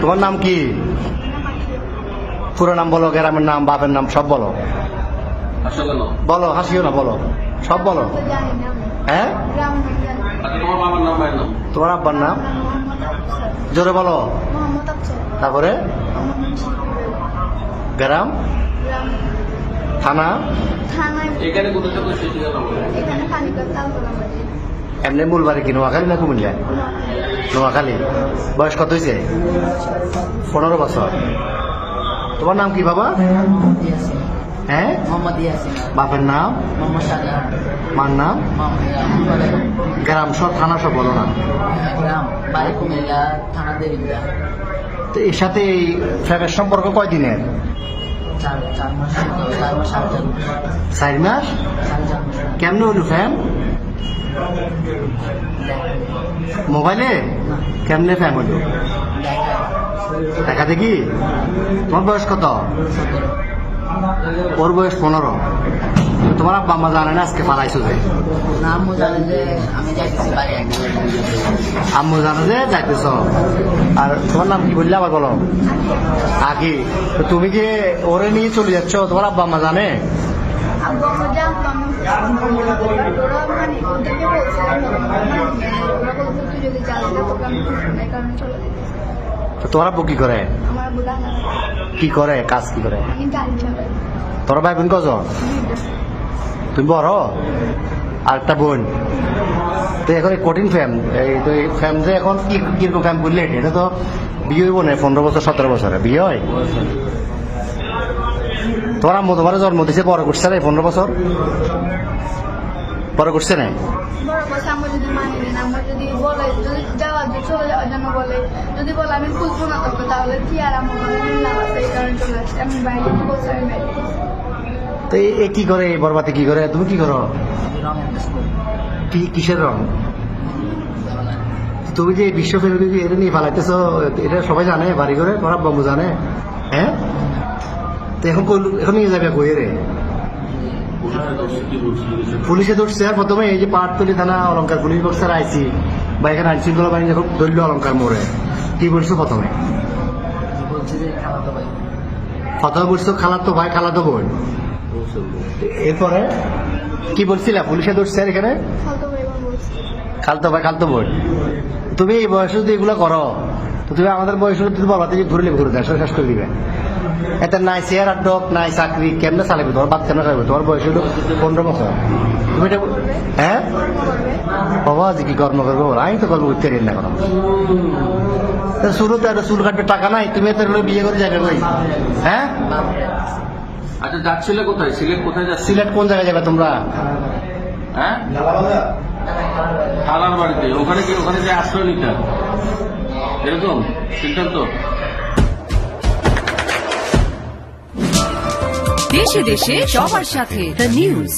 তোমার নাম কি? পুরো নাম বলো, গ্রামের নাম, বাপের নাম সব বলো। বলো, হাসিও না, বলো, সব বলো। হ্যাঁ, তোমার আব্বার নাম জোরে বলো। তারপরে গ্রাম, থানা, এমনি মূল বাড়ি কি নোয়াখালী না কুমিল্লা? নোয়াখালী। বয়স কত হয়েছে? 15 বছর। তোমার নাম কি বাবা? হ্যাঁ, বাপের নাম, মার নাম, গ্রাম সব, থানা সব বলো না। তো এর সাথে এই ফ্যামের সম্পর্ক কয়দিনের? 4 মাস। কেমনে হলো ফ্যান? মোবাইলে? কেমনে ফ্যান হলো? দেখা দেখি। তোমার বয়স কত? ওর বয়স 15। তোমার আব্বা আম্মা জানে না আজকে পালাইছো যে? আম্মু জানে যে যাইতেছ। আর তোমার নাম কি বললে আবার বলো? আগে। তুমি যে ওরে নিয়ে চলে যাচ্ছ, তোমার আব্বা আম্মা জানে? তোমার আব্বু কি করে? কি করে কাজ? কি করে? তোর ভাই বোন কজন? তুমি বড়? আর একটা বোন। তো এখন কঠিন ফ্যাম, এই ফ্যাম যে এখন কিরকম ফ্যাম করলে এটা তো বিয়ে হইব না। 15 বছর 17 বছরে বিয়ে হয়। তোমার আম্মু তোমার জন্ম দিয়েছে, বড় করছে না 15 বছর? বড় করছে না? তো এ কি করে? বরবাদে কি করে? তুমি কি করো? কিসের রং? তুমি যে বিশ্ব ফেরত এটা নিয়ে পালাইতেছ, এটা সবাই জানে? বাড়ি করে তোমার বাবু জানে? হ্যাঁ, তো এখন নিয়ে যাবে কই রে? পুলিশে ধরছে। আর প্রথমে এই যে পাহাড়তলি থানা অলঙ্কার পুলিশ বক্সার আইসি বা এখানে আইন শৃঙ্খলা বাহিনী যখন ধরল অলঙ্কার মোড়ে, কি বলছো প্রথমে? প্রথমে বলছো খালাতো ভাই, খালাতো বোন। এরপরে কি বলছিলা? পুলিশে ধরছে আর এখানে খালতো ভাই, খালতো বোন। তুমি এই বয়সে যদি এগুলো করো, তো তুমি আমাদের বয়সে যদি বলো তুমি ঘুরলে ঘুরে দেয়, শেষ করে দিবে। এতে নাই চেয়ার আর ডক, নাই চাকরি, কেমনে চালাবে? তোমার বাদ কেমনে চালাবে? তোমার বয়স হলো 15 বছর। তুমি এটা হ্যাঁ বাবা যে কি কর্ম করবো? আমি তো কর্ম করতে না কোনো। শুরুতে একটা চুল কাটবে টাকা নাই, তুমি এত বিয়ে করে যাবে কই? হ্যাঁ, আচ্ছা যাচ্ছিলে কোথায়? সিলেট কোথায় যাচ্ছে? সিলেট কোন জায়গায় যাবে তোমরা? হ্যাঁ, খালার বাড়িতে। ওখানে কি, ওখানে যে আশ্রয় নিতে এরকম সিদ্ধান্ত? দেশে দেশে সবার সাথে দ্য নিউজ।